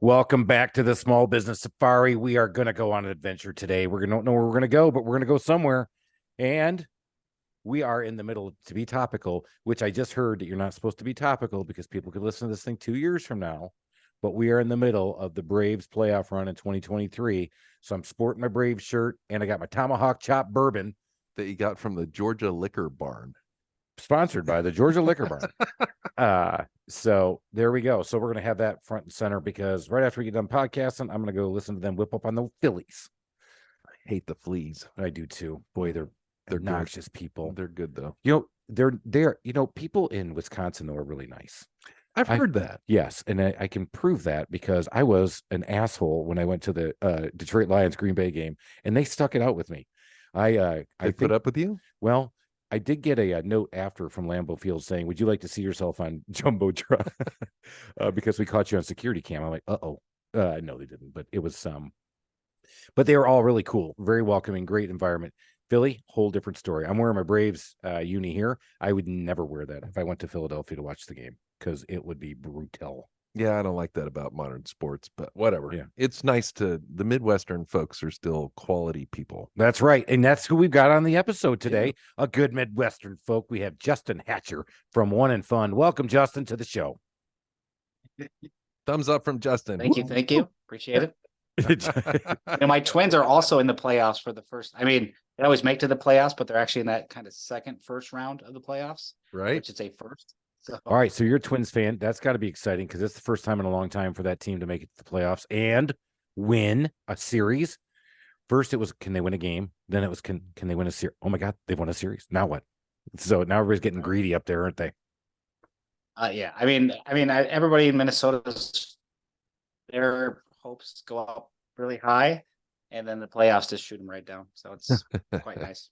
Welcome back to the Small Business Safari. We are going to go on an adventure today. We don't know where we're going to go, but we're going to go somewhere. And we are in the middle to be topical, which I just heard that you're not supposed to be topical because people could listen to this thing 2 years from now. But we are in the middle of the Braves playoff run in 2023. So I'm sporting my Braves shirt and I got my Tomahawk Chop bourbon that you got from the Georgia Liquor Barn. Sponsored by the Georgia Liquor Barn. So there we go. So we're going to have that front and center because right after we get done podcasting, I'm going to go listen to them whip up on the Phillies. I hate the fleas. I do too. Boy, they're obnoxious people. They're good though. They're people in Wisconsin though are really nice. I've heard that. Yes, and I can prove that because I was an asshole when I went to the Detroit Lions Green Bay game, and they stuck it out with me. I put up with you? Well, I did get a note after from Lambeau Field saying, "Would you like to see yourself on Jumbotron?" Because we caught you on security cam. I'm like, no, they didn't, but it was but they were all really cool, very welcoming, great environment. Philly, whole different story. I'm wearing my Braves uni here. I would never wear that if I went to Philadelphia to watch the game because it would be brutal. Yeah, I don't like that about modern sports, but whatever. Yeah. It's nice the Midwestern folks are still quality people. That's right. And that's who we've got on the episode today. Yeah. A good Midwestern folk. We have Justin Hatcher from One&Fund. Welcome, Justin, to the show. Thumbs up from Justin. Thank you. Appreciate it. My twins are also in the playoffs for the first. I mean, they always make to the playoffs, but they're actually in that kind of first round of the playoffs. Right. Which is a first. So. All right, so you're a Twins fan. That's got to be exciting because it's the first time in a long time for that team to make it to the playoffs and win a series. First, it was can they win a game? Then it was can they win a series? Oh my God, they've won a series. Now what? So now everybody's getting greedy up there, aren't they? Yeah. I mean, everybody in Minnesota, their hopes go up really high, and then the playoffs just shoot them right down. So it's quite nice.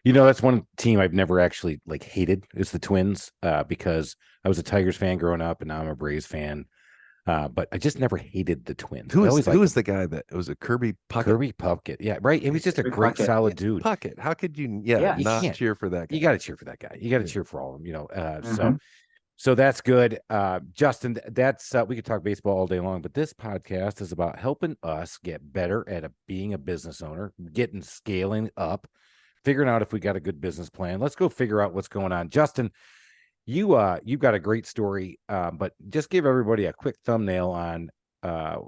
That's one team I've never actually hated is the Twins because I was a Tigers fan growing up and now I'm a Braves fan. But I just never hated the Twins. Who was the guy that it was a Kirby Puckett? Kirby Puckett. Yeah, right. It was just a great, solid dude. Puckett. How could you not cheer for that guy? You got to cheer for that guy. You got to cheer for all of them, So that's good. Justin, that's we could talk baseball all day long, but this podcast is about helping us get better at being a business owner, scaling up, figuring out if we got a good business plan. Let's go figure out what's going on. Justin, you've got a great story, but just give everybody a quick thumbnail on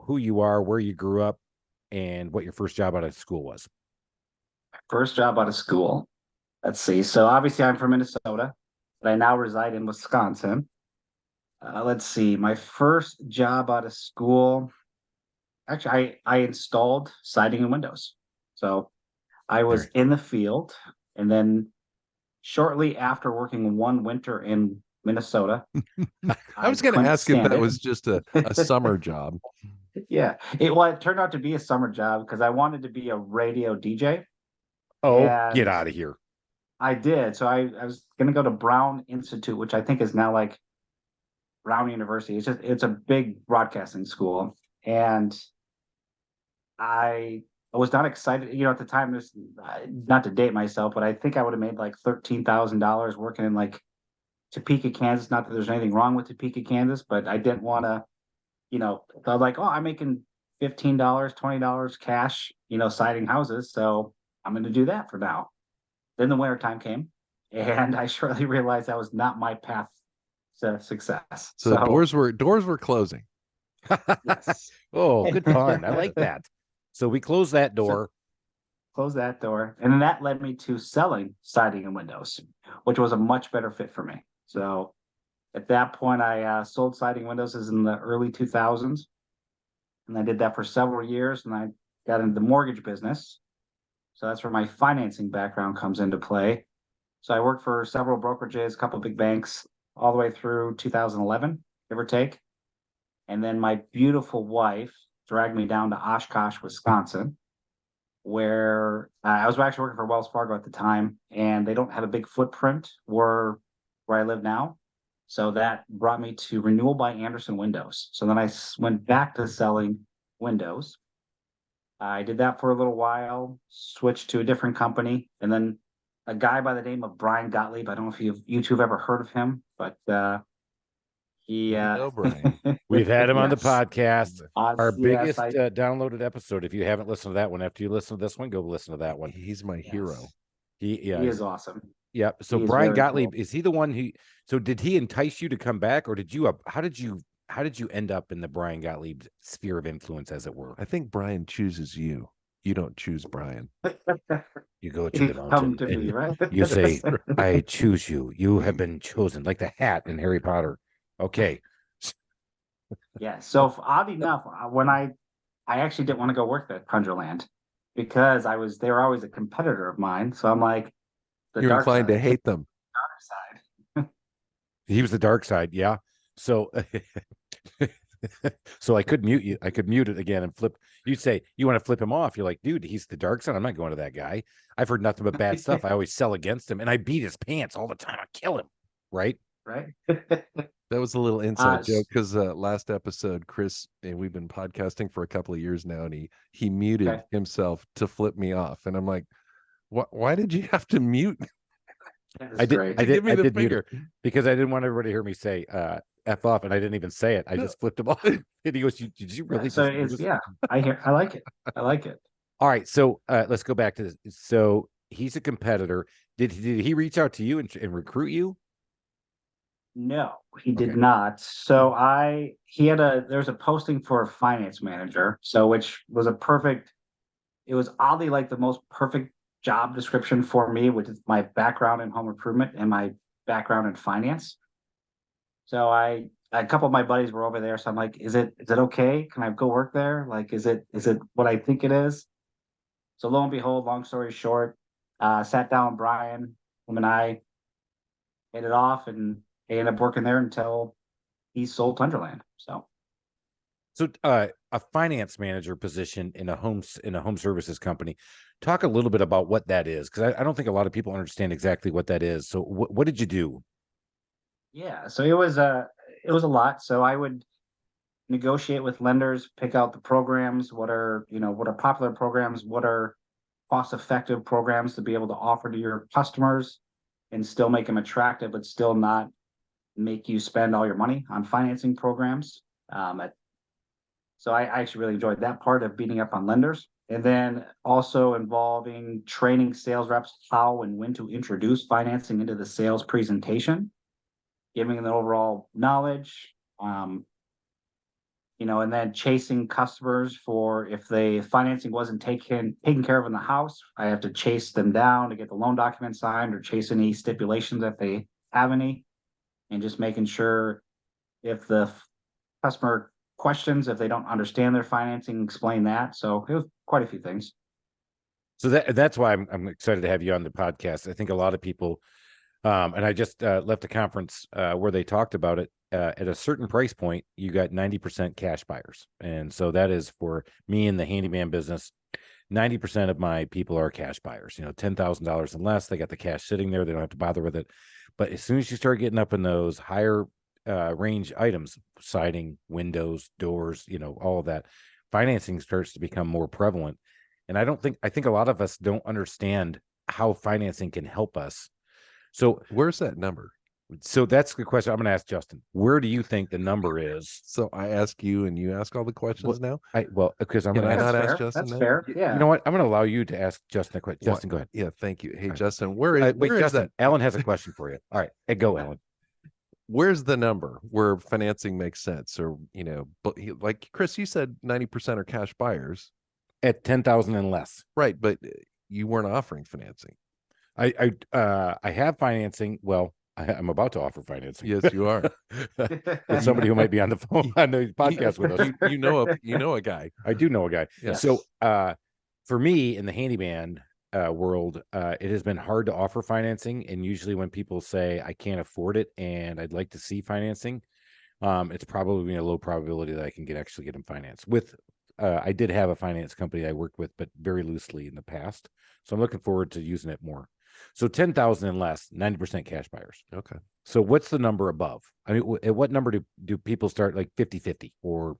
who you are, where you grew up, and what your first job out of school was. First job out of school. Let's see. So obviously I'm from Minnesota, but I now reside in Wisconsin. Let's see. My first job out of school, actually, I installed siding and windows. So I was in the field, and then shortly after working one winter in Minnesota, I was going to ask if that was just a summer job. Yeah, it turned out to be a summer job because I wanted to be a radio DJ. Oh, get out of here! I did. So I was going to go to Brown Institute, which I think is now like Brown University. It's a big broadcasting school, and I was not excited, at the time, this not to date myself, but I think I would have made like $13,000 working in Topeka, Kansas. Not that there's anything wrong with Topeka, Kansas, but I didn't want to, I was like, I'm making $15, $20 cash, siding houses. So I'm going to do that for now. Then the winter time came, and I shortly realized that was not my path to success. So the doors were closing. Yes. Oh, good pun. I like that. So we closed that door. And then that led me to selling siding and windows, which was a much better fit for me. So at that point, I sold siding and windows in the early 2000s. And I did that for several years, and I got into the mortgage business. So that's where my financing background comes into play. So I worked for several brokerages, a couple of big banks, all the way through 2011, give or take. And then my beautiful wife dragged me down to Oshkosh, Wisconsin, where I was actually working for Wells Fargo at the time, and they don't have a big footprint where I live now. So that brought me to Renewal by Andersen Windows. So then I went back to selling windows. I did that for a little while, switched to a different company, and then a guy by the name of Brian Gottlieb. I don't know if you two have ever heard of him, but He Bryan. We've had him on the yes. podcast. Our biggest I downloaded episode. If you haven't listened to that one, after you listen to this one, go listen to that one. He's my hero. He is awesome. Yeah. So He is Brian very Gottlieb, cool. is he the one who? So did he entice you to come back, or did you? How did you end up in the Brian Gottlieb sphere of influence, as it were? I think Brian chooses you. You don't choose Brian. You go to the Come mountain to me, and right? you say, "I choose you. You have been chosen," like the hat in Harry Potter. Okay. Yeah. So oddly enough, when I actually didn't want to go work at Pungerland because they were always a competitor of mine. So I'm like, You're dark inclined side, to hate them. dark side. He was the dark side, yeah. So so I could mute you. I could mute it again and flip. You'd say you want to flip him off. You're like, dude, he's the dark side. I'm not going to that guy. I've heard nothing but bad stuff. I always sell against him, and I beat his pants all the time. I kill him, right? Right. That was a little inside joke because last episode, Chris, and we've been podcasting for a couple of years now, and he muted himself to flip me off, and I'm like, why did you have to mute? I did mute it because I didn't want everybody to hear me say F off, and I didn't even say it. I just flipped him off. And he goes, did you really? So I like it. I like it. All right. So let's go back to this. So he's a competitor. Did he reach out to you and recruit you? No, he did not. So there's a posting for a finance manager. So which was it was oddly like the most perfect job description for me, which is my background in home improvement and my background in finance. So a couple of my buddies were over there. So I'm like, is it okay? Can I go work there? Like, is it what I think it is? So lo and behold, long story short, sat down with Bryan, him and I hit it off, and they ended up working there until he sold Tunderland. So a finance manager position in a home services company. Talk a little bit about what that is, because I don't think a lot of people understand exactly what that is. So what did you do? Yeah, so it was a lot. So I would negotiate with lenders, pick out the programs, what are popular programs, what are cost-effective programs to be able to offer to your customers and still make them attractive, but still not make you spend all your money on financing programs. So I actually really enjoyed that part of beating up on lenders. And then also involving training sales reps how and when to introduce financing into the sales presentation, giving them the overall knowledge, and then chasing customers for if the financing wasn't taken care of in the house, I have to chase them down to get the loan document signed or chase any stipulations if they have any, and just making sure if the customer questions, if they don't understand their financing, explain that. So it was quite a few things. So that's why I'm excited to have you on the podcast. I think a lot of people, and I just left a conference where they talked about it. At a certain price point, you got 90% cash buyers. And so that is for me in the handyman business. 90% of my people are cash buyers, $10,000 and less. They got the cash sitting there. They don't have to bother with it. But as soon as you start getting up in those higher range items, siding, windows, doors, all of that, financing starts to become more prevalent. And I think a lot of us don't understand how financing can help us. So where's that number? So that's the question I'm going to ask Justin. Where do you think the number is? So I ask you and you ask all the questions now? Because I'm going to ask Justin. That's fair. Yeah. You know what? I'm going to allow you to ask Justin a question. Justin, go ahead. Yeah, thank you. Hey, right. Justin, where is Justin, that? Alan has a question for you. All right. Hey, go, Alan. Where's the number where financing makes sense? Or, but like Chris, you said 90% are cash buyers. At 10,000 and less. Right. But you weren't offering financing. I have financing. Well, I'm about to offer financing. Yes, you are. With somebody who might be on the phone on the podcast with us. You know a guy. I do know a guy. Yes. So for me in the handyman world, it has been hard to offer financing. And usually when people say I can't afford it and I'd like to see financing, it's probably a low probability that I can actually get them financed. I did have a finance company I worked with, but very loosely in the past. So I'm looking forward to using it more. So 10,000 and less, 90% cash buyers. Okay. So what's the number above? I mean, at what number do people start, like 50-50 or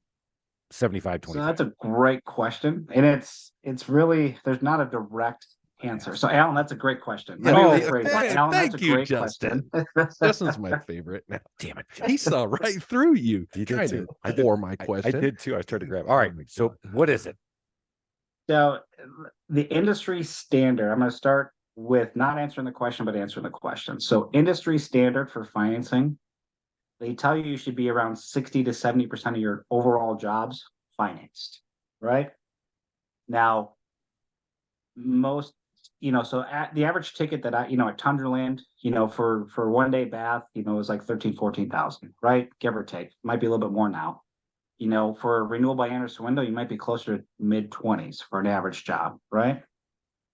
75-25? So that's a great question. And it's really, there's not a direct answer. So, Alan, that's a great question. Yeah, Let me rephrase that. Alan, thank that's a you, great Justin. question. Justin's my favorite now. Damn it. He saw right through you. You did Trying too. to pour my I question. did too. I was trying to grab. All right. Oh my So God. what is it? So, the industry standard, I'm going to start with not answering the question, but answering the question. So, industry standard for financing, they tell you should be around 60 to 70% of your overall jobs financed, right? Now, most, so at the average ticket that at Tundraland, for 1 day bath, is like 13, 14,000, right? Give or take. Might be a little bit more now. For a renewal by Anderson window, you might be closer to mid-20s for an average job, right?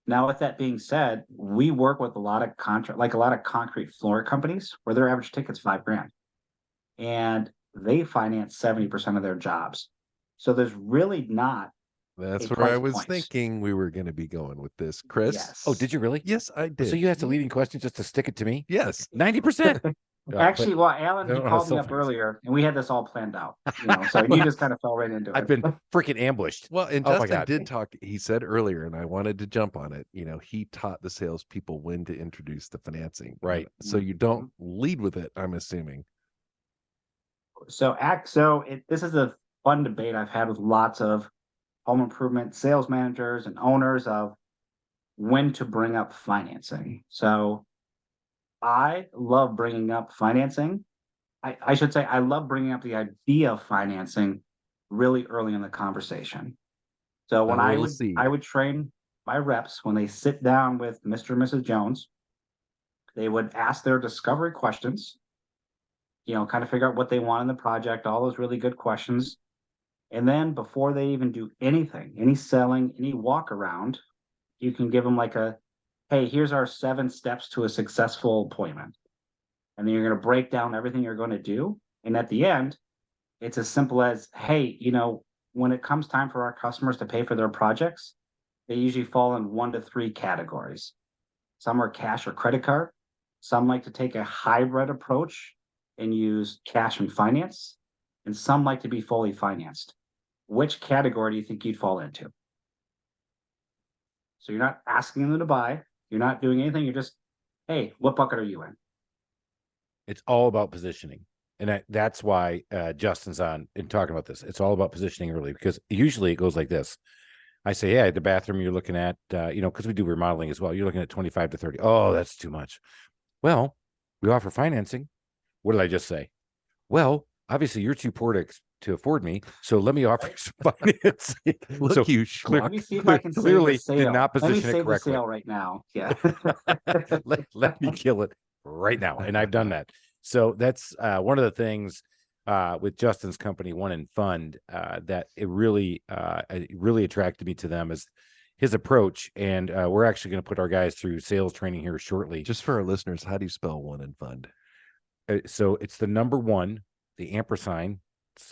Now, with that being said, we work with a lot of concrete floor companies where their average ticket's $5,000, and they finance 70% of their jobs. So there's really not. That's a where price I was point. thinking we were going to be going with this, Chris. Yes. Oh, did you really? Yes, I did. So you asked a leading question just to stick it to me? Yes. 90%. Actually, well, Alan, I you don't know how called me to up self-finance. earlier, and we had this all planned out. So you just kind of fell right into it. I've been freaking ambushed. Well, and Oh my Justin God. did talk. He said earlier, and I wanted to jump on it. He taught the salespeople when to introduce the financing. Right. So you don't lead with it, I'm assuming. This is a fun debate I've had with lots of home improvement sales managers and owners of when to bring up financing. So I love bringing up financing. I should say I love bringing up the idea of financing really early in the conversation. So when I would train my reps when they sit down with Mr. and Mrs. Jones, they would ask their discovery questions, kind of figure out what they want in the project, all those really good questions. And then before they even do anything, any selling, any walk around, you can give them hey, here's our 7 steps to a successful appointment. And then you're going to break down everything you're going to do. And at the end, it's as simple as, hey, when it comes time for our customers to pay for their projects, they usually fall in 1 to 3 categories. Some are cash or credit card. Some like to take a hybrid approach and use cash and finance. And some like to be fully financed. Which category do you think you'd fall into? So you're not asking them to buy. You're not doing anything. You're just, hey, what bucket are you in? It's all about positioning. And that's why Justin's on and talking about this. It's all about positioning early, because usually it goes like this. I say, yeah, the bathroom you're looking at, because we do remodeling as well. You're looking at 25 to 30. Oh, that's too much. Well, we offer financing. What did I just say? Well, obviously you're too poor to afford me, so let me offer you some financing. Look, so you Let me see if I can clearly save the sale. did not position Let me it save correctly. the sale right now. Yeah. let me kill it right now. And I've done that. So that's one of the things with Justin's company, One&Fund, that it really attracted me to them is his approach. And we're actually going to put our guys through sales training here shortly. Just for our listeners, how do you spell One&Fund? So it's the number 1, the ampersand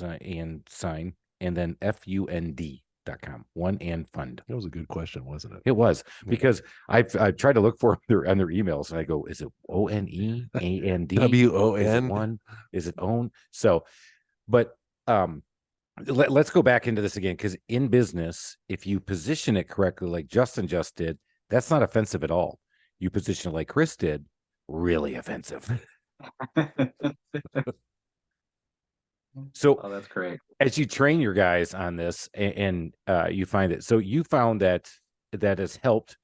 and sign, and then FUND.com. One&Fund. That was a good question, wasn't it? It was, because I've tried to look for on their emails, and I go, is it ONEAND? WON? Is it one? Is it own? So, but let's go back into this again, because in business, if you position it correctly, like Justin just did, that's not offensive at all. You position it like Chris did, really offensive. So that's great. As you train your guys on this, and you find it, so you found that has helped,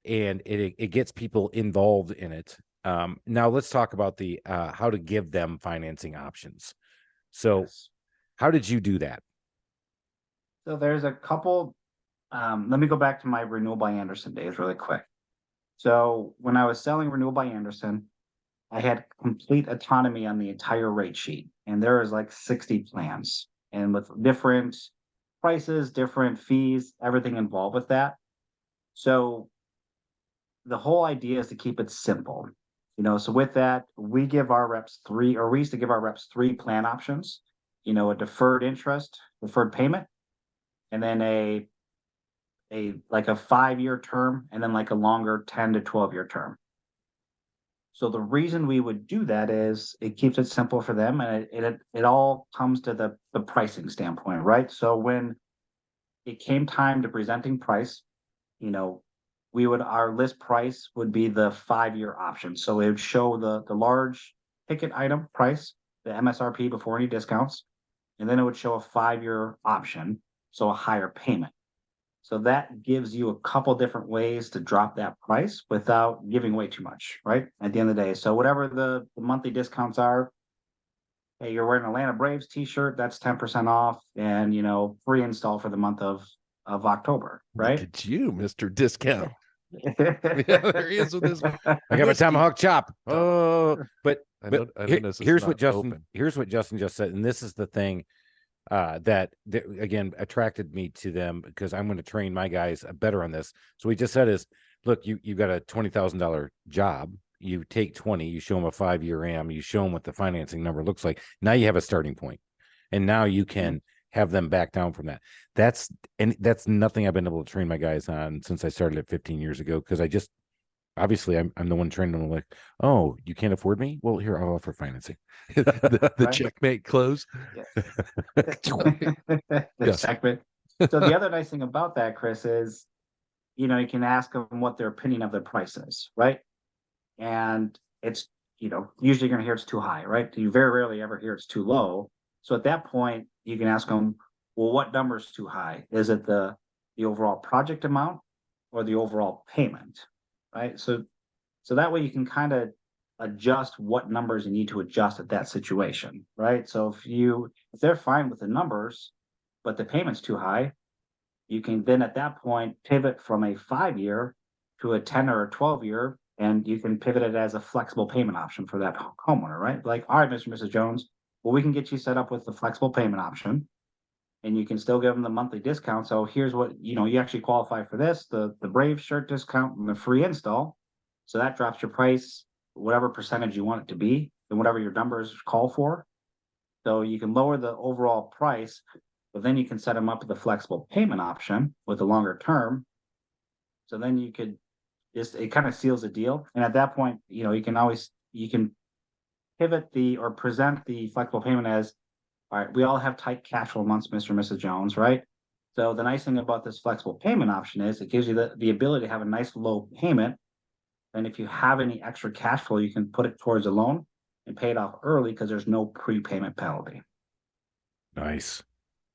and it gets people involved in it. Now let's talk about the how to give them financing options. So Yes. How did you do that? So there's a couple. Let me go back to my Renewal by Anderson days really quick. So when I was selling Renewal by Anderson, I had complete autonomy on the entire rate sheet, and there was like 60 plans, and with different prices, different fees, everything involved with that. So the whole idea is to keep it simple. So with that, we used to give our reps 3 plan options, a deferred interest, deferred payment, and then a 5-year term, and then like a longer 10 to 12-year term. So the reason we would do that is it keeps it simple for them, and it all comes to the pricing standpoint, right? So when it came time to presenting price, we our list price would be the 5-year option. So it would show the large ticket item price, the MSRP before any discounts, and then it would show a 5-year option, so a higher payment. So that gives you a couple different ways to drop that price without giving away too much, right? At the end of the day. So whatever the monthly discounts are, hey, you're wearing an Atlanta Braves t-shirt, that's 10% off, and free install for the month of October, right? Look at you, Mr. Discount. Yeah, there he is with his I got my tomahawk chop. Oh, but here's what Justin just said, and this is the thing that again attracted me to them, because I'm going to train my guys better on this. So he just said is, look, you got a $20,000 job. You take 20, you show them a 5-year AM, you show them what the financing number looks like. Now you have a starting point, and now you can have them back down from that. That's nothing I've been able to train my guys on since I started it 15 years ago. Because obviously I'm the one training them, like, oh, you can't afford me? Well, here, I'll offer financing. the checkmate close. Yes. Checkmate. So the other nice thing about that, Chris, is, you can ask them what their opinion of their price is, right? And it's, usually you're going to hear it's too high, right? You very rarely ever hear it's too low. So at that point, you can ask them, well, what number is too high? Is it the overall project amount or the overall payment, right? So that way you can kind of adjust what numbers you need to adjust at that situation, right? So if they're fine with the numbers, but the payment's too high, you can then at that point pivot from a 5-year to a 10 or a 12-year, and you can pivot it as a flexible payment option for that homeowner, right? Like, all right, Mr. and Mrs. Jones, well, we can get you set up with the flexible payment option, and you can still give them the monthly discount. So here's what, you actually qualify for this, the Brave shirt discount and the free install. So that drops your price, whatever percentage you want it to be, and whatever your numbers call for. So you can lower the overall price, but then you can set them up with a flexible payment option with a longer term. So then you could it kind of seals the deal. And at that point, you can pivot or present the flexible payment as, all right, we all have tight cash flow months, Mr. and Mrs. Jones, right? So the nice thing about this flexible payment option is it gives you the ability to have a nice low payment. And if you have any extra cash flow, you can put it towards a loan and pay it off early, because there's no prepayment penalty. Nice.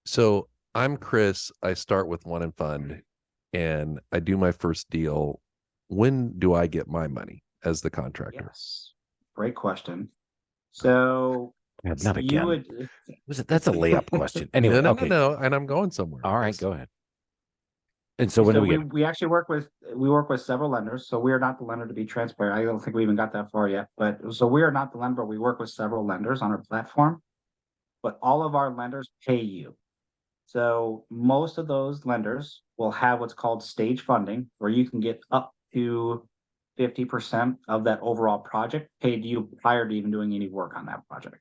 So I'm Chris. I start with One&Fund, and I do my first deal. When do I get my money as the contractor? Yes, great question. So not again. That's a layup question. Anyway, no, and I'm going somewhere. All right, go ahead. And so when do we get? We actually work with several lenders. So we are not the lender, to be transparent. I don't think we even got that far yet. But so we are not the lender, but we work with several lenders on our platform. But all of our lenders pay you. So most of those lenders will have what's called stage funding, where you can get up to 50% of that overall project paid to you prior to even doing any work on that project.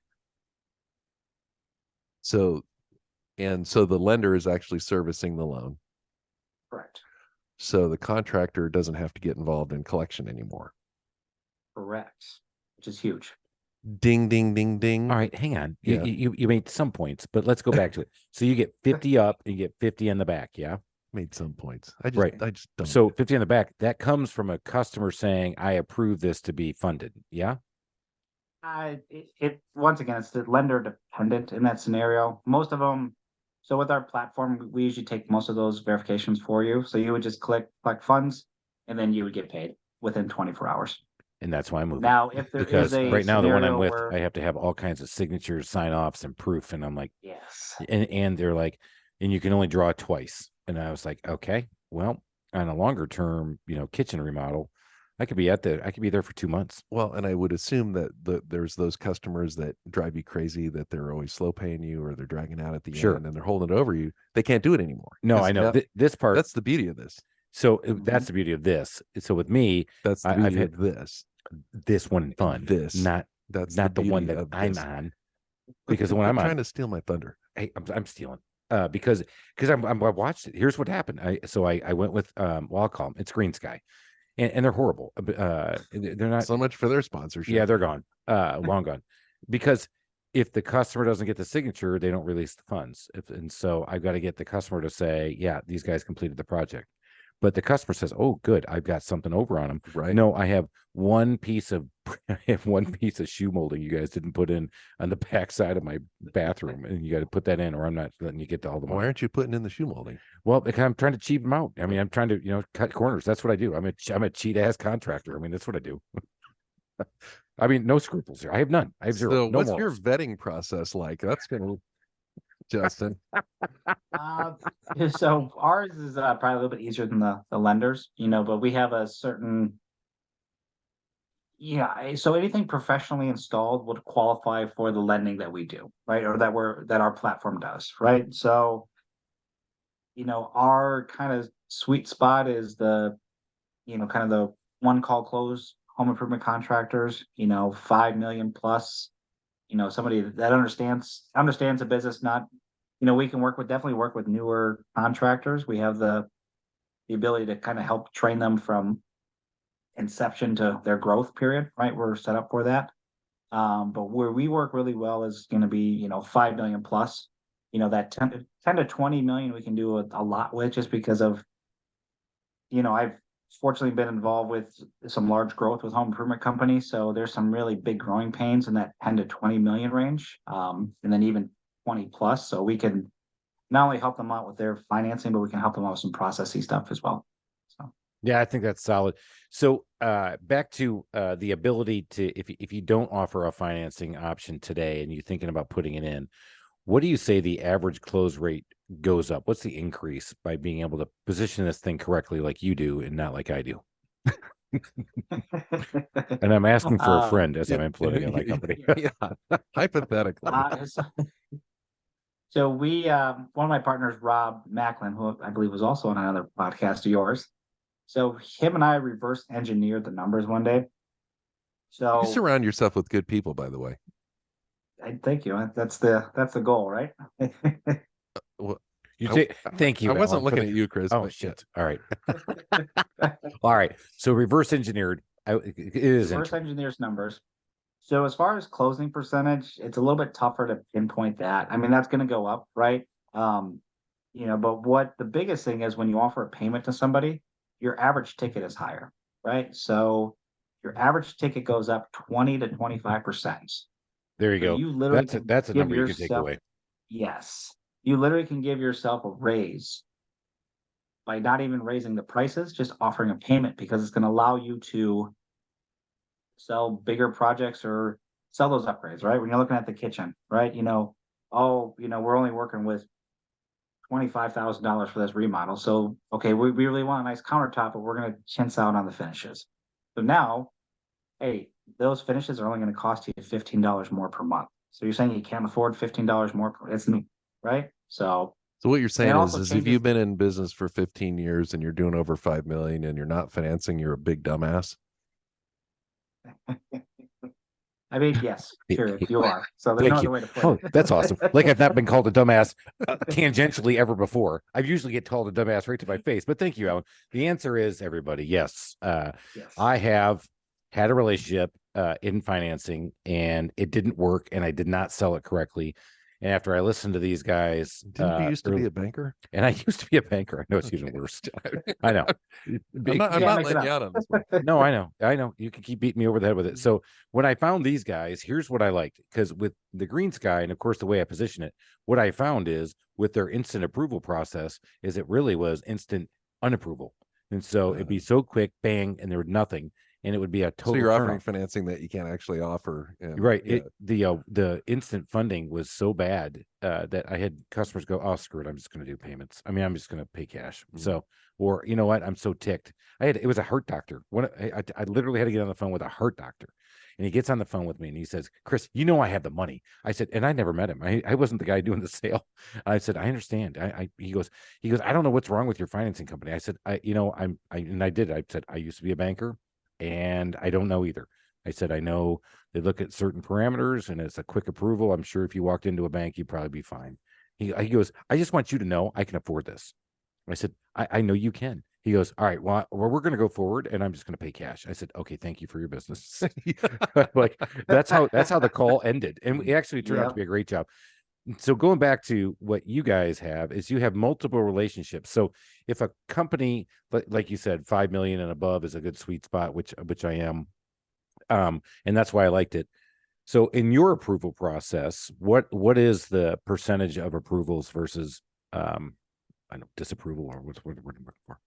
So the lender is actually servicing the loan. Correct. So the contractor doesn't have to get involved in collection anymore. Correct. Which is huge. Ding, ding, ding, ding. All right, hang on. Yeah. You made some points, but let's go back to it. So you get 50 up and you get 50 in the back, yeah? Made some points. I just don't. So 50 in the back, that comes from a customer saying, I approve this to be funded, yeah? Once again, it's the lender dependent in that scenario. Most of them, so with our platform, we usually take most of those verifications for you. So you would just collect funds, and then you would get paid within 24 hours. And that's why I'm moving. Now, if there because is a right now the one I'm with, where... I have to have all kinds of signatures, sign offs, and proof. And I'm like, yes. And they're like, and you can only draw twice. And I was like, okay, well, on a longer term, kitchen remodel, I could be there for 2 months. Well, and I would assume that there's those customers that drive you crazy, that they're always slow paying you, or they're dragging out at the end and they're holding it over you. They can't do it anymore. No, I know this part. That's the beauty of this. So that's the beauty of this. So with me, that's the beauty of this One&Fund, not the one that I'm on, because the one I'm trying to steal my thunder. Hey, I'm stealing. Because I watched it. Here's what happened. I went with I'll call them. It's Green Sky, and they're horrible. They're not so much for their sponsorship. Yeah, they're gone. Long gone. Because if the customer doesn't get the signature, they don't release the funds. And so I've got to get the customer to say, yeah, these guys completed the project. but the customer says, "Oh, good, I've got something over on them." Right. No, I have one piece of shoe molding you guys didn't put in on the back side of my bathroom, and you got to put that in, or I'm not letting you get to all the money. Why aren't you putting in the shoe molding? Well, because I'm trying to cheap them out. I mean, I'm trying to cut corners. That's what I do. I'm a cheat ass contractor. I mean, that's what I do. I mean, no scruples here. I have none. I have zero. So no what's morals. your vetting process like? That's gonna, Justin. So ours is probably a little bit easier than the lenders, but we have a certain, so anything professionally installed would qualify for the lending that we do, right? Or that our platform does, right? So, our kind of sweet spot is the, kind of the one call close home improvement contractors, 5 million plus, somebody that understands the business, not, we can definitely work with newer contractors. We have the ability to kind of help train them from inception to their growth period, right? We're set up for that. But where we work really well is going to be, 5 million plus, that 10 to 20 million we can do a lot with, just because of, I've fortunately been involved with some large growth with home improvement companies. So there's some really big growing pains in that 10 to 20 million range. And then even 20 plus. So we can not only help them out with their financing, but we can help them out with some processing stuff as well. So yeah, I think that's solid. So back to the ability to, if you don't offer a financing option today and you're thinking about putting it in, what do you say the average close rate goes up? What's the increase by being able to position this thing correctly like you do and not like I do? And I'm asking for a friend as I'm imploding in my company. Yeah, hypothetically. So we, one of my partners, Rob Macklin, who I believe was also on another podcast of yours. So him and I reverse engineered the numbers one day. So you surround yourself with good people, by the way. Thank you. That's the goal, right? Well, thank you. I wasn't looking at you, Chris. Oh shit! Yeah. All right, all right. So reverse engineered. It is reverse engineers numbers. So as far as closing percentage, it's a little bit tougher to pinpoint that. I mean, that's going to go up, right? But what the biggest thing is, when you offer a payment to somebody, your average ticket is higher, right? So your average ticket goes up 20 to 25%. There you go. You literally that's a number you can take away. Yes. You literally can give yourself a raise by not even raising the prices, just offering a payment, because it's going to allow you to sell bigger projects or sell those upgrades, right? When you're looking at the kitchen, right? We're only working with $25,000 for this remodel. So, okay, we really want a nice countertop, but we're going to chintz out on the finishes. So now, hey, those finishes are only going to cost you $15 more per month. So you're saying you can't afford $15 more it's me, right? So what you're saying is if you've been in business for 15 years and you're doing over 5 million and you're not financing, you're a big dumbass. I mean, yes, sure, you are. So there's no other way to put it. That's awesome. Like, I've not been called a dumbass tangentially ever before. I usually get called a dumbass right to my face, but thank you, Alan. The answer is, everybody, yes. Yes. I have had a relationship in financing, and it didn't work, and I did not sell it correctly. And after I listened to these guys, didn't you used to be a banker? And I used to be a banker. I know it's even worse. I know. I'm not letting you out on this one. No, I know. You can keep beating me over the head with it. So when I found these guys, here's what I liked, because with the Green Sky, and of course the way I position it, what I found is with their instant approval process is it really was instant unapproval. And so it'd be so quick, bang, and there was nothing. And it would be a total. So you're offering financing that you can't actually offer. Right. Yeah. The instant funding was so bad that I had customers go, "Oh, screw it, I'm just going to do payments. I mean, I'm just going to pay cash." Mm-hmm. So, or you know what? I'm so ticked. It was a heart doctor. I literally had to get on the phone with a heart doctor, and he gets on the phone with me and he says, "Chris, I have the money." I said, and I never met him. I wasn't the guy doing the sale. I said, "I understand." He goes, "I don't know what's wrong with your financing company." I said, I did. I said, "I used to be a banker, and I don't know either." I said, "I know they look at certain parameters and it's a quick approval. I'm sure if you walked into a bank, you'd probably be fine." He goes, "I just want you to know I can afford this." I said, I know you can." He goes, "All right, well, we're going to go forward and I'm just going to pay cash." I said, "Okay, thank you for your business." Like, that's how the call ended. And it actually turned out to be a great job. So going back to what you guys have is you have multiple relationships. So if a company, like you said, 5 million and above is a good sweet spot, which I am. And that's why I liked it. So in your approval process, what is the percentage of approvals versus I know disapproval, or what's what we're looking for?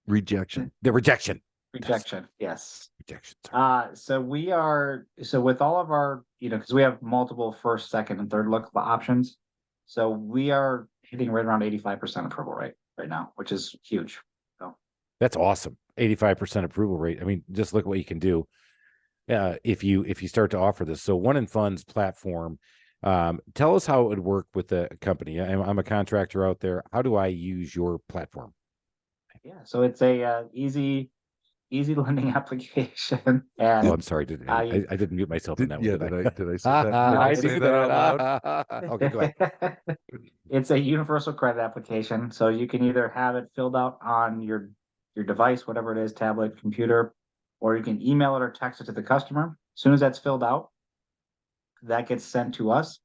Rejection. The rejection. Rejection, yes. Rejection. So with all of our, because we have multiple first, second, and third look options. So we are hitting right around 85% approval rate right now, which is huge. So that's awesome. 85% approval rate. I mean, just look what you can do if you start to offer this. So One&Fund's platform. Tell us how it would work with the company. I'm a contractor out there. How do I use your platform? Yeah, so it's a easy lending application. And I'm sorry. I didn't mute myself in that one. Did I say that? Did I say that out loud? Okay, go ahead. It's a universal credit application. So you can either have it filled out on your device, whatever it is, tablet, computer, or you can email it or text it to the customer. As soon as that's filled out, that gets sent to us.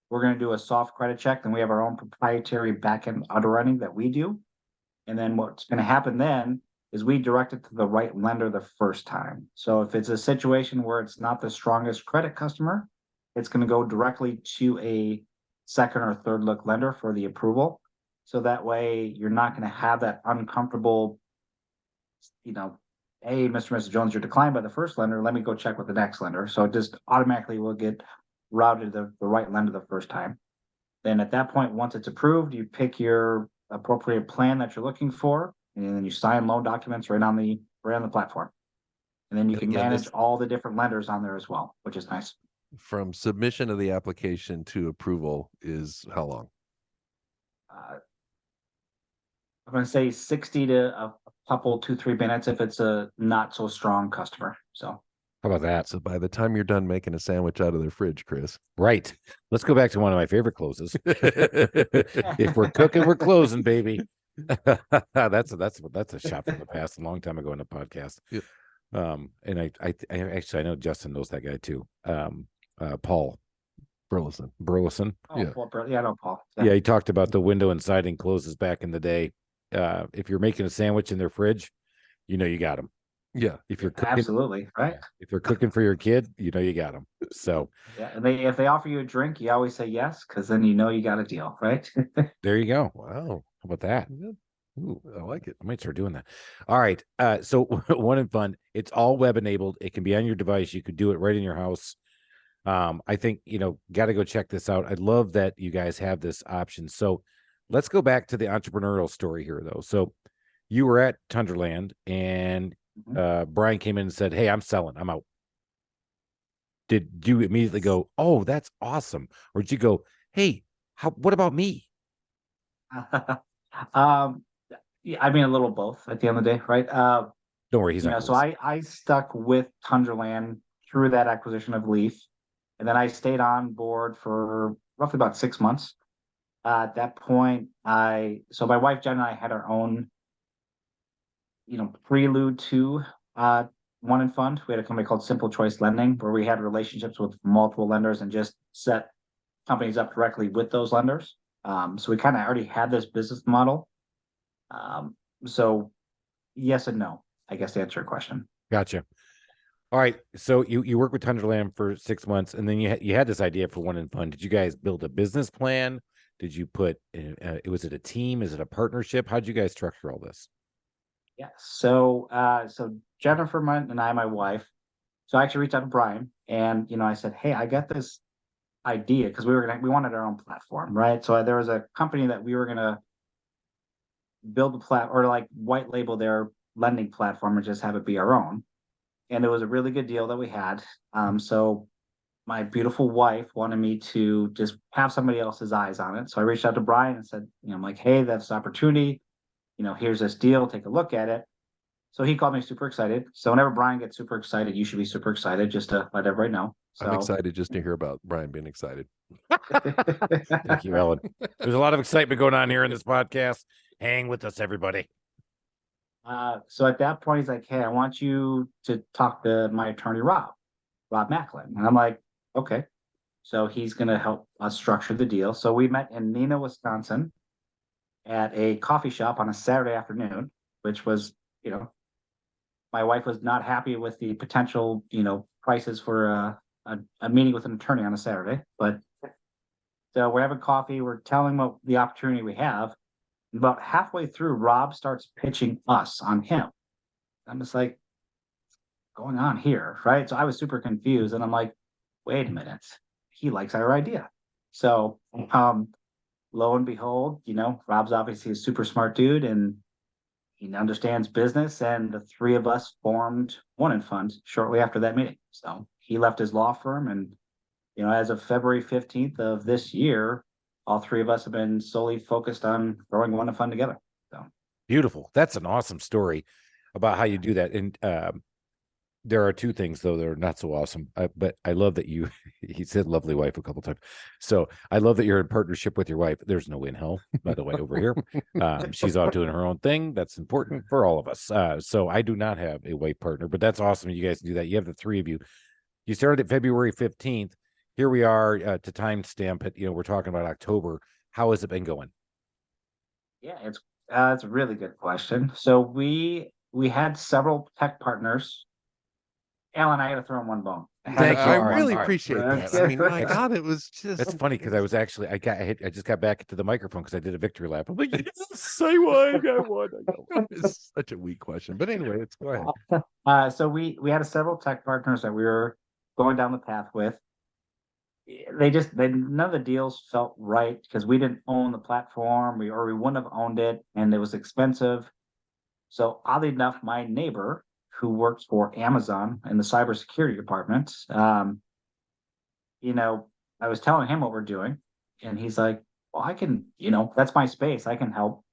We're going to do a soft credit check. Then we have our own proprietary backend underwriting that we do. And then what's going to happen then is we direct it to the right lender the first time. So if it's a situation where it's not the strongest credit customer, it's going to go directly to a second or third look lender for the approval. So that way you're not going to have that uncomfortable, hey, Mr. and Mrs. Jones, you're declined by the first lender. Let me go check with the next lender. So it just automatically will get routed to the right lender the first time. Then at that point, once it's approved, you pick your appropriate plan that you're looking for, and then you sign loan documents right on the platform. And then you can manage all the different lenders on there as well, which is nice. From submission of the application to approval is how long? I'm going to say 60 to a couple, 2-3 minutes if it's a not so strong customer. So how about that? So by the time you're done making a sandwich out of their fridge, Chris. Right. Let's go back to one of my favorite closes. If we're cooking, we're closing, baby. That's a shot from the past, a long time ago in a podcast. Yep. And I actually I know Justin knows that guy too. Paul Burleson. Oh, yeah. Paul, I know Paul. Yeah, he talked about the window and siding closes back in the day. If you're making a sandwich in their fridge, you got them. Yeah. If you're cooking, absolutely right. If they're cooking for your kid, you got them. So yeah, and if they offer you a drink, you always say yes, because then you got a deal, right? There you go. Wow. How about that? Ooh, I like it. I might start doing that. All right. So One&Fund, it's all web enabled. It can be on your device. You could do it right in your house. I think, got to go check this out. I love that you guys have this option. So let's go back to the entrepreneurial story here, though. So you were at Tunderland and Bryan came in and said, "Hey, I'm selling. I'm out." Did you immediately go, "Oh, that's awesome," or did you go, "Hey, what about me?" Yeah, I mean a little both at the end of the day, right? Don't worry, he's not. So I stuck with Tunderland through that acquisition of Leaf, and then I stayed on board for roughly about 6 months. At that point, my wife Jen and I had our own, prelude to One&Fund. We had a company called Simple Choice Lending, where we had relationships with multiple lenders and just set companies up directly with those lenders. So we kind of already had this business model. So yes and no, I guess, to answer your question. Gotcha. All right. So you worked with Tunderland for 6 months, and then you had this idea for One&Fund. Did you guys build a business plan? Did you put? Was it a team? Is it a partnership? How did you guys structure all this? Yeah. So Jennifer and I, my wife. So I actually reached out to Bryan, and I said, "Hey, I got this idea," because we wanted our own platform, right? So there was a company that we were gonna build a platform, or like white label their lending platform and just have it be our own. And it was a really good deal that we had. So my beautiful wife wanted me to just have somebody else's eyes on it. So I reached out to Bryan and said, I'm like, "Hey, that's an opportunity. Here's this deal. Take a look at it." So he called me super excited. So whenever Bryan gets super excited, you should be super excited, just to let everybody know. So I'm excited just to hear about Bryan being excited. Thank you, Ellen. There's a lot of excitement going on here in this podcast. Hang with us, everybody. So at that point, he's like, "Hey, I want you to talk to my attorney, Rob Macklin." And I'm like, "Okay." So he's going to help us structure the deal. So we met in Neenah, Wisconsin at a coffee shop on a Saturday afternoon, which was, my wife was not happy with the potential, prices for a meeting with an attorney on a Saturday. But so we're having coffee. We're telling what the opportunity we have. About halfway through, Rob starts pitching us on him. I'm just like, going on here, right? So I was super confused, and I'm like, wait a minute, he likes our idea. So, lo and behold, Rob's obviously a super smart dude, and he understands business. And the three of us formed One&Fund shortly after that meeting. So he left his law firm, and as of February 15th of this year, all three of us have been solely focused on growing One&Fund together. So beautiful. That's an awesome story about how you do that. And there are two things though that are not so awesome, but I love that he said lovely wife a couple times. So I love that you're in partnership with your wife. There's no in hell, by the way, over here. She's out doing her own thing. That's important for all of us. So I do not have a wife partner, but that's awesome. You guys do that. You have the three of you. You started at February 15th. Here we are to timestamp it. We're talking about October. How has it been going? Yeah, it's a really good question. So we had several tech partners. Alan, I got to throw in one bone. I really appreciate that. I mean, my God, it was just. That's funny because I was actually I just got back to the microphone because I did a victory lap. I'm like, say what? I won. It's such a weak question, but anyway, let's go ahead. So we had several tech partners that we were going down the path with. None of the deals felt right because we didn't own the platform, we wouldn't have owned it, and it was expensive. So oddly enough, my neighbor, who works for Amazon in the cybersecurity department, I was telling him what we're doing, and he's like, well, I can, that's my space. I can help,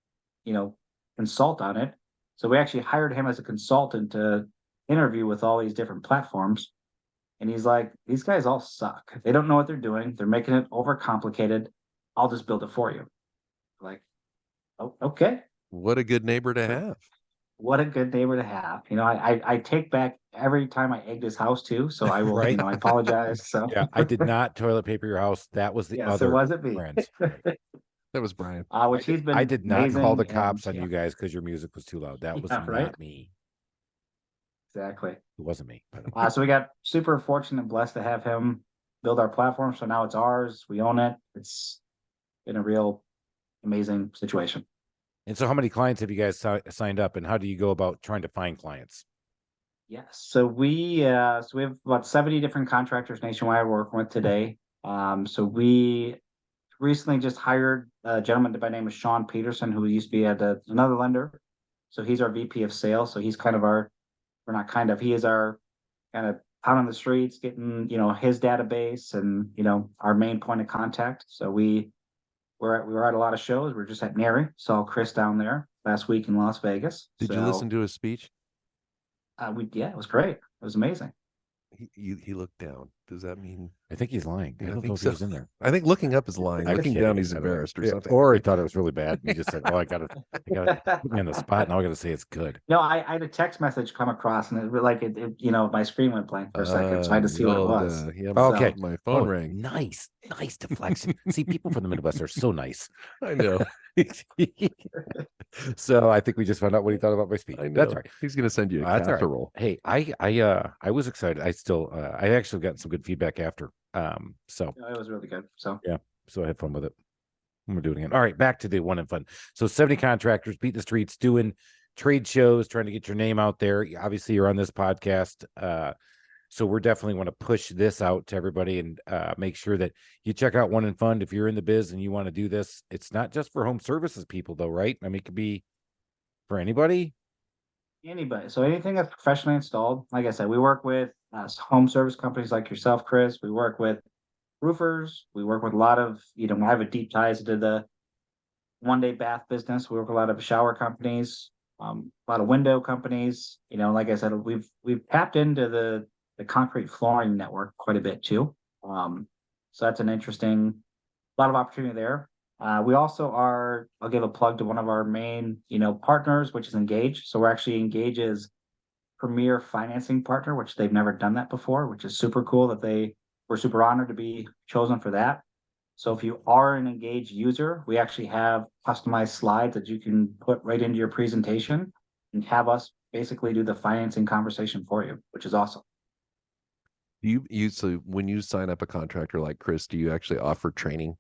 consult on it. So we actually hired him as a consultant to interview with all these different platforms. And he's like, these guys all suck. They don't know what they're doing. They're making it overcomplicated. I'll just build it for you. Like, oh, okay. What a good neighbor to have. What a good neighbor to have. I take back every time I egged his house too. So I will, right? I apologize. So yeah, I did not toilet paper your house. That was the other. It wasn't me. Friends. That was Bryan. Which he's been. I did not call the cops on yeah. you guys because your music was too loud. That was not me. Exactly. It wasn't me. So we got super fortunate and blessed to have him build our platform. So now it's ours. We own it. It's been a real amazing situation. And so how many clients have you guys signed up, and how do you go about trying to find clients? Yes. So we have about 70 different contractors nationwide we're working with today. So we recently just hired a gentleman by the name of Sean Peterson, who used to be at another lender. So he's our VP of sales. So he's kind of he is our kind of out on the streets, getting, his database and, our main point of contact. So we were at a lot of shows. We're just at NARI. Saw Chris down there last week in Las Vegas. Did you listen to his speech? It was great. It was amazing. He looked down. Does that mean? I think he's lying. I don't know if he was in there. I think looking up is lying. Looking down, he's embarrassed or something. Or he thought it was really bad. He just said, "Oh, I gotta put me on the spot. Now I gotta say it's good." No, I had a text message come across, and my screen went blank for a second, so I had to see what it was. Okay, my phone rang. Nice deflection. See, people from the Midwest are so nice. I know. So I think we just found out what he thought about my speech. That's right. He's going to send you a casserole. Hey, I was excited. I actually got some good feedback after. So it was really good. So yeah, so I had fun with it. We're doing it again. All right, back to the One&Fund. So 70 contractors beat the streets, doing trade shows, trying to get your name out there. Obviously, you're on this podcast. So we're definitely want to push this out to everybody and make sure that you check out One&Fund if you're in the biz and you want to do this. It's not just for home services people, though, right? I mean, it could be for anybody. Anybody. So anything that's professionally installed. Like I said, we work with home service companies like yourself, Chris. We work with roofers. We work with a lot of, I have a deep ties to the one-day bath business. We work with a lot of shower companies, a lot of window companies. Like I said, we've tapped into the concrete flooring network quite a bit too. So that's an interesting, lot of opportunity there. We also I'll give a plug to one of our main, partners, which is Engage. So we're actually Engage's premier financing partner, which they've never done that before, which is super cool that they we're super honored to be chosen for that. So if you are an engaged user, we actually have customized slides that you can put right into your presentation and have us basically do the financing conversation for you, which is awesome. So when you sign up a contractor like Chris, do you actually offer training?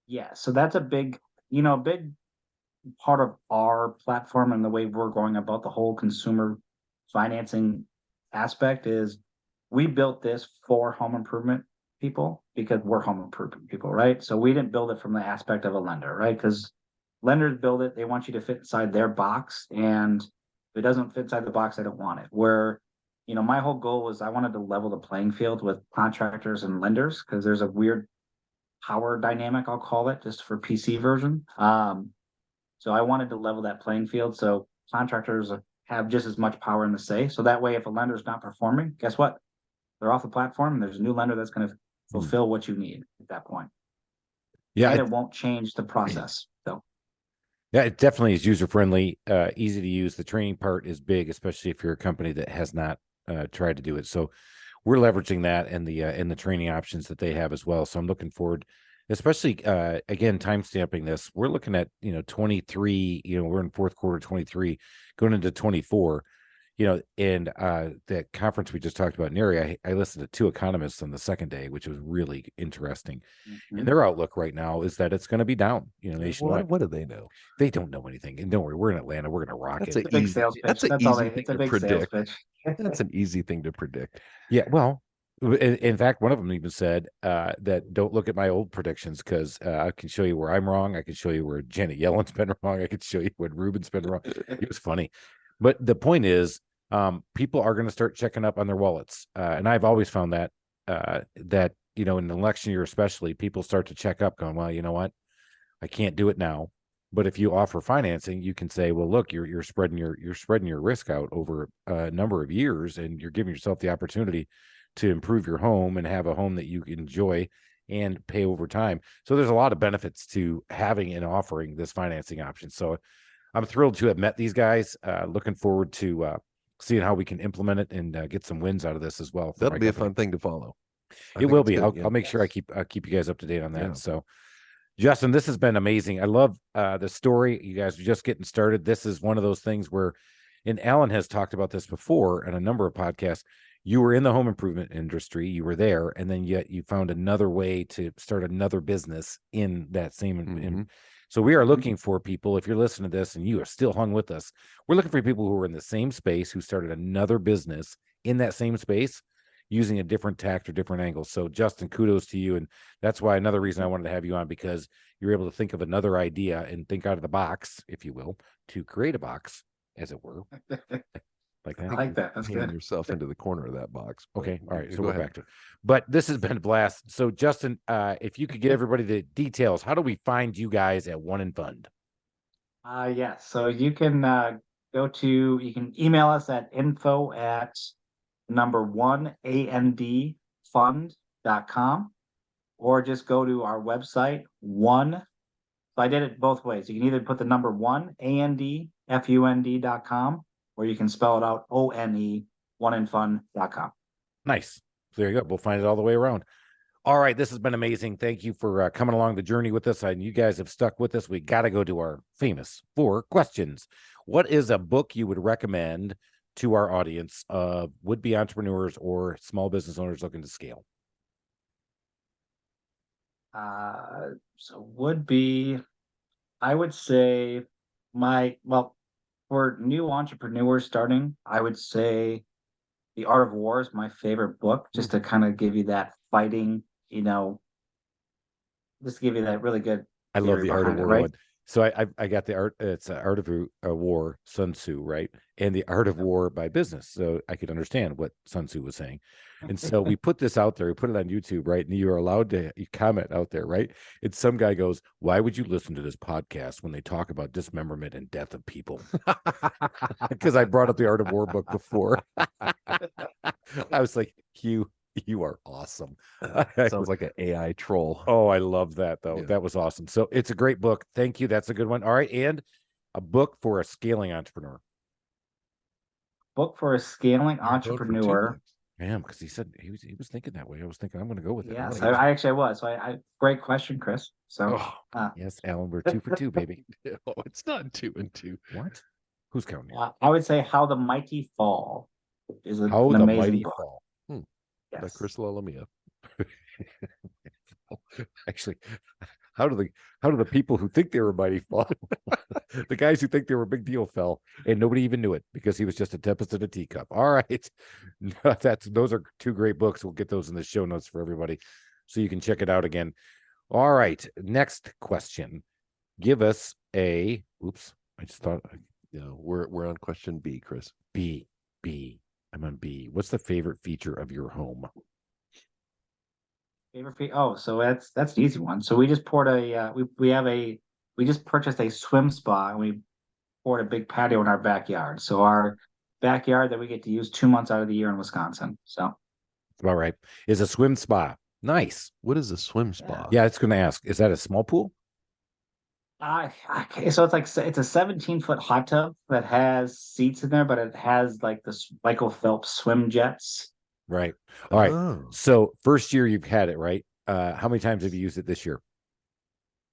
Yeah, so that's a big part of our platform and the way we're going about the whole consumer financing aspect is we built this for home improvement people because we're home improvement people, right? So we didn't build it from the aspect of a lender, right? Because lenders build it, they want you to fit inside their box, and if it doesn't fit inside the box, they don't want it. Where, my whole goal was I wanted to level the playing field with contractors and lenders because there's a weird power dynamic, I'll call it, just for PC version. So I wanted to level that playing field so contractors have just as much power in the say. So that way, if a lender's not performing, guess what? They're off the platform and there's a new lender that's going to fulfill what you need at that point. Yeah. And it won't change the process. So yeah, it definitely is user-friendly, easy to use. The training part is big, especially if you're a company that has not tried to do it. So we're leveraging that and the training options that they have as well. So I'm looking forward, especially again, time stamping this. We're looking at 23. We're in fourth quarter 23, going into 24. And that conference we just talked about in area, I listened to two economists on the second day, which was really interesting. And their outlook right now is that it's going to be down. Nationwide. What do they know? They don't know anything. And don't worry, we're in Atlanta. We're going to rock it. It's a big sales pitch. That's an easy thing to predict. That's an easy thing to predict. Yeah, well, in fact, one of them even said that don't look at my old predictions because I can show you where I'm wrong. I can show you where Janet Yellen's been wrong. I can show you what Ruben's been wrong. It was funny. But the point is, people are going to start checking up on their wallets. And I've always found that in an election year, especially, people start to check up going, well, you know what? I can't do it now. But if you offer financing, you can say, well, look, you're spreading your risk out over a number of years, and you're giving yourself the opportunity to improve your home and have a home that you enjoy and pay over time. So there's a lot of benefits to having and offering this financing option. So I'm thrilled to have met these guys. Looking forward to seeing how we can implement it and get some wins out of this as well. That'll be a fun thing to follow. It will be. I'll make sure I keep you guys up to date on that. Yeah. So Justin, this has been amazing. I love the story. You guys are just getting started. This is one of those things where, and Alan has talked about this before in a number of podcasts, you were in the home improvement industry, you were there, and then yet you found another way to start another business in that same. So we are looking for people, if you're listening to this and you are still hung with us, we're looking for people who are in the same space, who started another business in that same space, using a different tact or different angle. So Justin, kudos to you. And that's why another reason I wanted to have you on, because you're able to think of another idea and think out of the box, if you will, to create a box, as it were. I like that. That's good. Yourself into the corner of that box. Okay. All right. So we're back to it. But this has been a blast. So Justin, if you could get everybody the details, how do we find you guys at One&Fund? Yeah. So you can you can email us at info@1andfund.com, or just go to our website, So I did it both ways. You can either put the number 1andfund.com, or you can spell it out ONE1andfund.com. Nice. So there you go. We'll find it all the way around. All right. This has been amazing. Thank you for coming along the journey with us. And you guys have stuck with us. We got to go to our famous 4 questions. What is a book you would recommend to our audience of would-be entrepreneurs or small business owners looking to scale? I would say for new entrepreneurs starting, I would say The Art of War is my favorite book, just to kind of give you that fighting, just to give you that really good. I love The Art of War, right? One. So I got the art. It's Art of War, Sun Tzu, right? And The Art of War by Business. So I could understand what Sun Tzu was saying. And so we put this out there. We put it on YouTube, right? And you are allowed to comment out there, right? And some guy goes, "Why would you listen to this podcast when they talk about dismemberment and death of people?" Because I brought up the Art of War book before. I was like, You are awesome. Sounds like an AI troll. Oh, I love that, though. Yeah. That was awesome. So it's a great book. Thank you. That's a good one. All right. And a book for a scaling entrepreneur. Book for a scaling entrepreneur. Yeah, because he said he was thinking that way. I was thinking I'm going to go with it. Yes, Right. I actually was. So I great question, Chris. So Yes, Alan, we're 2 for 2, baby. No, it's not 2 and 2. What? Who's counting? I would say How the Mighty Fall is an How the amazing Mighty book. Fall. By Yes. Chris Lalamia. Actually, how do the people who think they were mighty fall? The guys who think they were a big deal fell, and nobody even knew it because he was just a tempest in a teacup. All right, those are 2 great books. We'll get those in the show notes for everybody, so you can check it out again. All right, next question. Give us a. Oops, I just thought. No, we're on question B, Chris. B. I'm on B. What's the favorite feature of your home? So that's an easy one. So we just poured we just purchased a swim spa, and we poured a big patio in our backyard. So our backyard that we get to use 2 months out of the year in Wisconsin. So All right, is a swim spa. Nice. What is a swim spa? Yeah, it's going to ask. Is that a small pool? So it's a 17-foot hot tub that has seats in there, but it has like the Michael Phelps swim jets. Right. All right. Oh. So first year you've had it, right? How many times have you used it this year?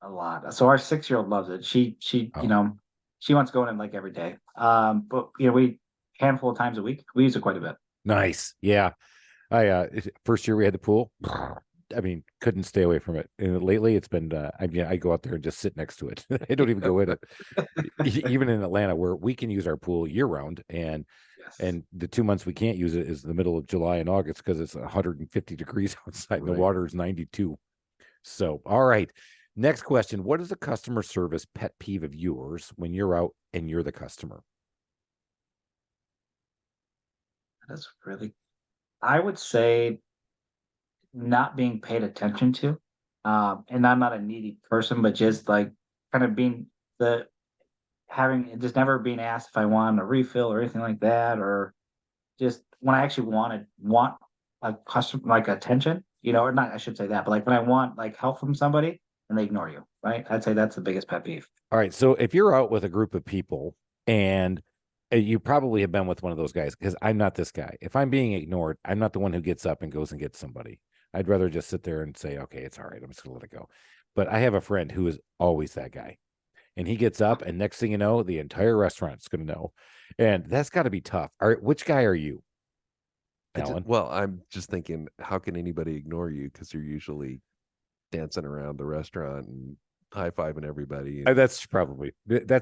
A lot. So our 6-year-old loves it. She she wants to go in like every day. But we handful of times a week. We use it quite a bit. Nice. Yeah. First year we had the pool. I mean, couldn't stay away from it. And lately it's been I go out there and just sit next to it. I don't even go in it. Even in Atlanta, where we can use our pool year round, and the 2 months we can't use it is the middle of July and August because it's 150 degrees outside and the water is 92. So, all right. Next question. What is a customer service pet peeve of yours when you're out and you're the customer? That's really, I would say, not being paid attention to. And I'm not a needy person, but just like kind of being just never being asked if I want a refill or anything like that, or just when I actually want a customer like attention, or not, I should say that, but like when I want like help from somebody and they ignore you, right? I'd say that's the biggest pet peeve. All right. So if you're out with a group of people and you probably have been with one of those guys, because I'm not this guy. If I'm being ignored, I'm not the one who gets up and goes and gets somebody. I'd rather just sit there and say, okay, it's all right. I'm just going to let it go. But I have a friend who is always that guy. And he gets up, and next thing you know, the entire restaurant's going to know. And that's got to be tough. All right, which guy are you, Alan? Well, I'm just thinking, how can anybody ignore you? Because you're usually dancing around the restaurant and high-fiving everybody. That's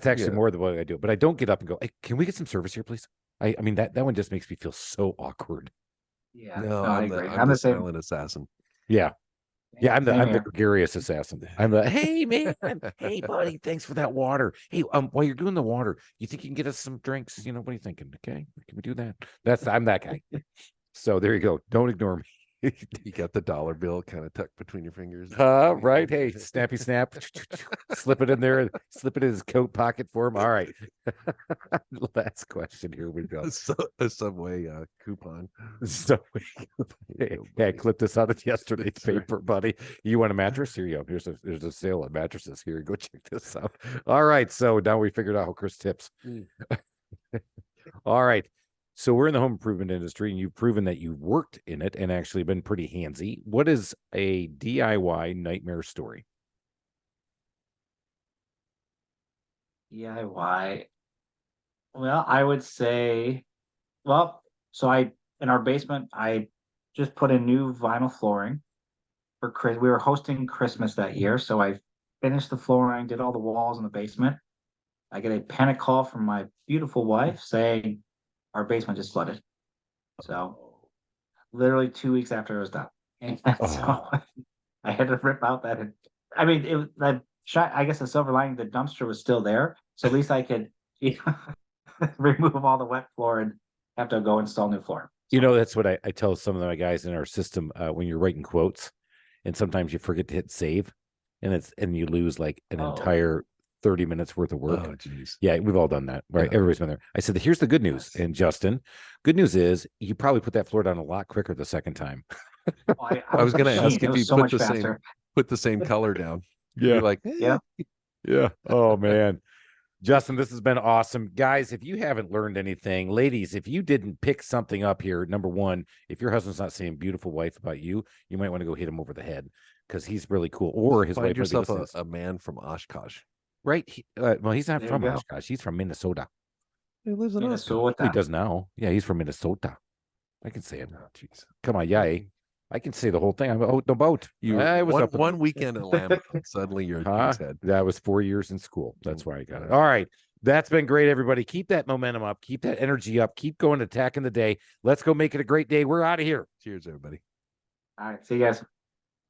actually more than what I do. But I don't get up and go, hey, can we get some service here, please? I mean, that one just makes me feel so awkward. Yeah. No, I I'm agree. I'm the same. silent assassin. Yeah. Yeah, I'm the gregarious assassin. I'm the hey man, hey buddy, thanks for that water. Hey, while you're doing the water, you think you can get us some drinks? What are you thinking? Okay, can we do that? I'm that guy. So there you go. Don't ignore me. You got the dollar bill kind of tucked between your fingers. Right. Hey, snappy snap. Slip it in there. Slip it in his coat pocket for him. All right. Last question. Here we go. A Subway coupon. Subway. Hey, I clipped this out of yesterday's paper, buddy. You want a mattress? Here you go. There's a sale on mattresses. Here, go check this out. All right. So now we figured out how Chris tips. All right. So we're in the home improvement industry, and you've proven that you've worked in it and actually been pretty handsy. What is a DIY nightmare story? DIY. Well, I would say, in our basement, I just put in new vinyl flooring for Chris. We were hosting Christmas that year, so I finished the flooring, did all the walls in the basement. I get a panic call from my beautiful wife saying, our basement just flooded. So literally 2 weeks after it was done. And so I had to rip out that. I mean, it was I guess the silver lining, the dumpster was still there. So at least I could remove all the wet floor and have to go install new floor. That's what I tell some of my guys in our system when you're writing quotes, and sometimes you forget to hit save, and you lose like an entire 30 minutes worth of work. Oh, geez. Yeah, we've all done that, right? Yeah. Everybody's been there. I said, here's the good news. And Justin, good news is you probably put that floor down a lot quicker the second time. I was going to ask if you put the same color down. Yeah. You're like, yeah. Oh, man. Justin, this has been awesome. Guys, if you haven't learned anything, ladies, if you didn't pick something up here, number one, if your husband's not saying beautiful wife about you, you might want to go hit him over the head because he's really cool. Or his Find wife yourself a man from Oshkosh. Right. Well, he's not There from you go. Oshkosh. He's from Minnesota. He lives in Oshkosh. Minnesota. He does now. Yeah, he's from Minnesota. I can say it. Oh, jeez. Come on, yeah. I can say the whole thing. I'm out the boat. I was one weekend at Lamb. Suddenly you're a king's head. That was 4 years in school. That's where I got it. All right. That's been great, everybody. Keep that momentum up. Keep that energy up. Keep going, attacking the day. Let's go make it a great day. We're out of here. Cheers, everybody. All right. See you guys.